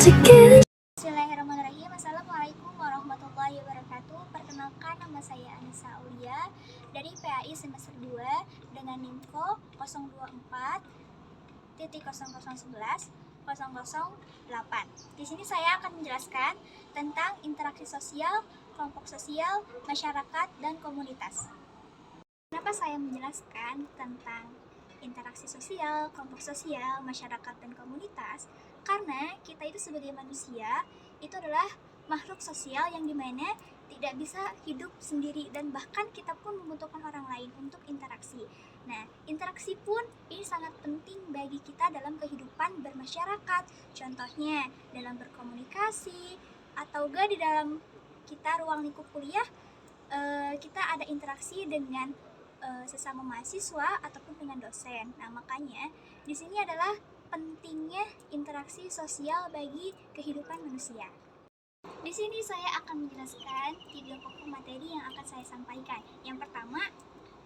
Bismillahirrahmanirrahim. Assalamualaikum warahmatullahi wabarakatuh. Perkenalkan, nama saya Anissa Aulia dari PAI semester 2 dengan NIMCO 024.0011008. Di sini saya akan menjelaskan tentang interaksi sosial, kelompok sosial, masyarakat, dan komunitas. Kenapa saya menjelaskan tentang interaksi sosial, kelompok sosial, masyarakat, dan komunitas? Karena kita itu sebagai manusia itu adalah makhluk sosial yang dimana tidak bisa hidup sendiri dan bahkan kita pun membutuhkan orang lain untuk interaksi. Nah, interaksi pun ini sangat penting bagi kita dalam kehidupan bermasyarakat. Contohnya dalam berkomunikasi atau di dalam kita ruang lingkup kuliah, kita ada interaksi dengan sesama mahasiswa ataupun dengan dosen. Nah, makanya di sini adalah pentingnya interaksi sosial bagi kehidupan manusia. Di sini saya akan menjelaskan 3 pokok materi yang akan saya sampaikan. Yang pertama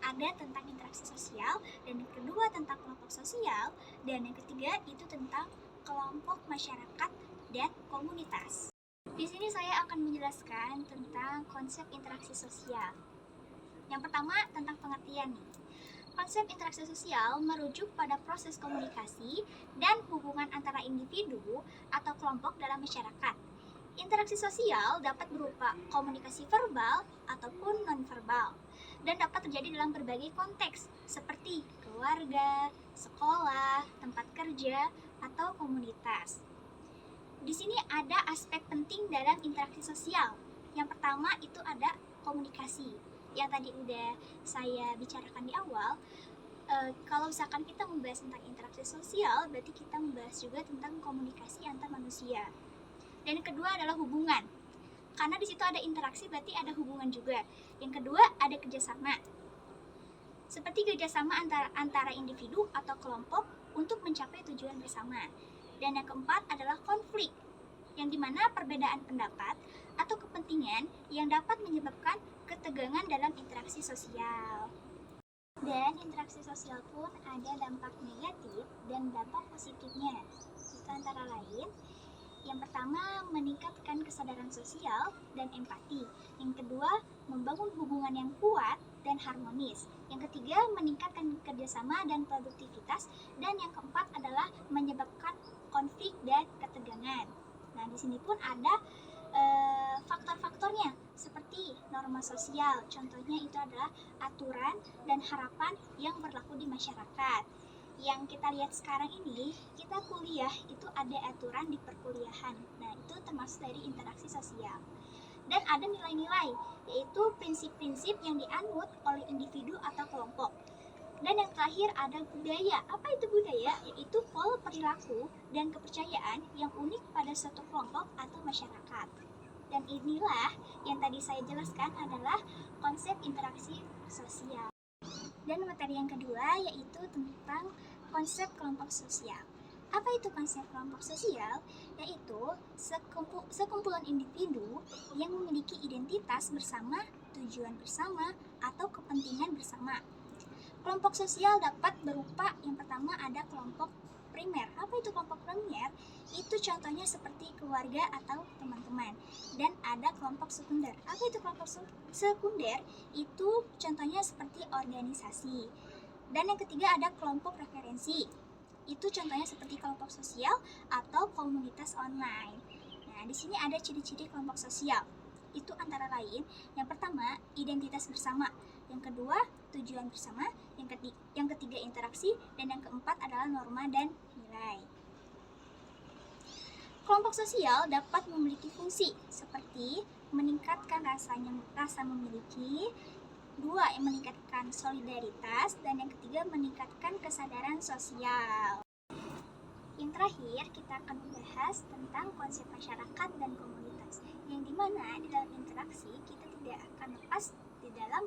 ada tentang interaksi sosial, dan yang kedua tentang kelompok sosial, dan yang ketiga itu tentang kelompok masyarakat dan komunitas. Di sini saya akan menjelaskan tentang konsep interaksi sosial. Yang pertama tentang pengertian nih. Konsep interaksi sosial merujuk pada proses komunikasi dan hubungan antara individu atau kelompok dalam masyarakat. Interaksi sosial dapat berupa komunikasi verbal ataupun nonverbal dan dapat terjadi dalam berbagai konteks seperti keluarga, sekolah, tempat kerja, atau komunitas. Di sini ada aspek penting dalam interaksi sosial. Yang pertama itu ada komunikasi. Yang tadi udah saya bicarakan di awal, kalau misalkan kita membahas tentang interaksi sosial, berarti kita membahas juga tentang komunikasi antar manusia. Dan yang kedua adalah hubungan. Karena di situ ada interaksi, berarti ada hubungan juga. Yang kedua ada kerjasama. Seperti kerjasama antara individu atau kelompok untuk mencapai tujuan bersama. Dan yang keempat adalah konflik, yang dimana perbedaan pendapat atau kepentingan yang dapat menyebabkan ketegangan dalam interaksi sosial. Dan interaksi sosial pun ada dampak negatif dan dampak positifnya. Itu antara lain, yang pertama meningkatkan kesadaran sosial dan empati. Yang kedua membangun hubungan yang kuat dan harmonis. Yang ketiga meningkatkan kerjasama dan produktivitas. Dan yang keempat adalah menyebabkan konflik dan ketegangan. Nah, di sini pun ada faktor-faktornya seperti norma sosial. Contohnya itu adalah aturan dan harapan yang berlaku di masyarakat. Yang kita lihat sekarang ini, kita kuliah itu ada aturan di perkuliahan. Nah, itu termasuk dari interaksi sosial. Dan ada nilai-nilai, yaitu prinsip-prinsip yang dianut oleh individu atau kelompok. Dan yang terakhir ada budaya. Apa itu budaya? Yaitu pola perilaku dan kepercayaan yang unik pada suatu kelompok atau masyarakat. Dan inilah yang tadi saya jelaskan adalah konsep interaksi sosial. Dan materi yang kedua yaitu tentang konsep kelompok sosial. Apa itu konsep kelompok sosial? Yaitu sekumpulan individu yang memiliki identitas bersama, tujuan bersama, atau kepentingan bersama. Kelompok sosial dapat berupa, yang pertama ada kelompok primer. Apa itu kelompok primer? Itu contohnya seperti keluarga atau teman-teman. Dan ada kelompok sekunder. Apa itu kelompok sekunder? Itu contohnya seperti organisasi. Dan yang ketiga ada kelompok referensi. Itu contohnya seperti kelompok sosial atau komunitas online. Nah, di sini ada ciri-ciri kelompok sosial. Itu antara lain, yang pertama identitas bersama, yang kedua tujuan bersama, yang ketiga interaksi, dan yang keempat adalah norma dan nilai. Kelompok sosial dapat memiliki fungsi seperti meningkatkan rasa memiliki, dua yang meningkatkan solidaritas, dan yang ketiga meningkatkan kesadaran sosial. Yang terakhir kita akan membahas tentang konsep masyarakat dan komunitas, yang dimana di dalam interaksi kita tidak akan lepas di dalam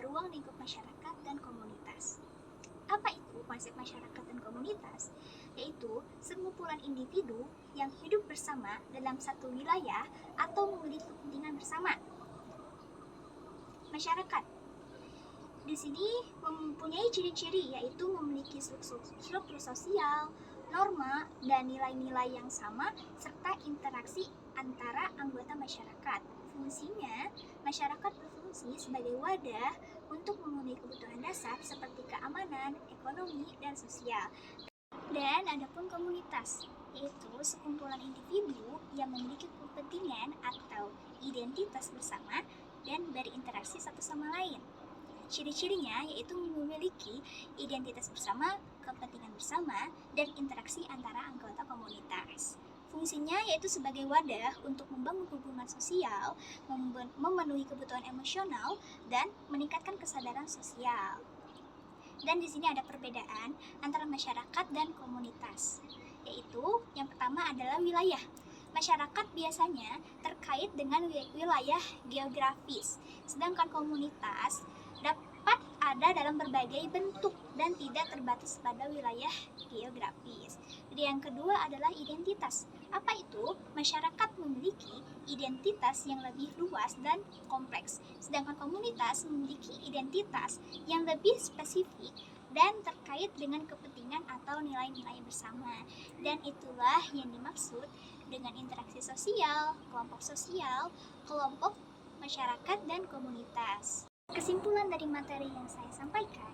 ruang lingkup masyarakat dan komunitas. Apa itu konsep masyarakat dan komunitas? Yaitu sekumpulan individu yang hidup bersama dalam satu wilayah atau memiliki kepentingan bersama. Masyarakat di sini mempunyai ciri-ciri, yaitu memiliki struktur sosial, norma dan nilai-nilai yang sama, serta interaksi antara anggota masyarakat. Fungsinya, masyarakat berfungsi sebagai wadah untuk memenuhi kebutuhan dasar seperti keamanan, ekonomi, dan sosial. Dan adapun komunitas, yaitu sekumpulan individu yang memiliki kepentingan atau identitas bersama dan berinteraksi satu sama lain. Ciri-cirinya yaitu memiliki identitas bersama, kepentingan bersama, dan interaksi antara anggota komunitas. Fungsinya yaitu sebagai wadah untuk membangun hubungan sosial, memenuhi kebutuhan emosional, dan meningkatkan kesadaran sosial. Dan di sini ada perbedaan antara masyarakat dan komunitas, yaitu yang pertama adalah wilayah. Masyarakat biasanya terkait dengan wilayah geografis, sedangkan komunitas dapat ada dalam berbagai bentuk dan tidak terbatas pada wilayah geografis. Jadi yang kedua adalah identitas. Apa itu? Masyarakat memiliki identitas yang lebih luas dan kompleks, sedangkan komunitas memiliki identitas yang lebih spesifik dan terkait dengan kepentingan atau nilai-nilai bersama. Dan itulah yang dimaksud dengan interaksi sosial, kelompok masyarakat, dan komunitas. Kesimpulan dari materi yang saya sampaikan,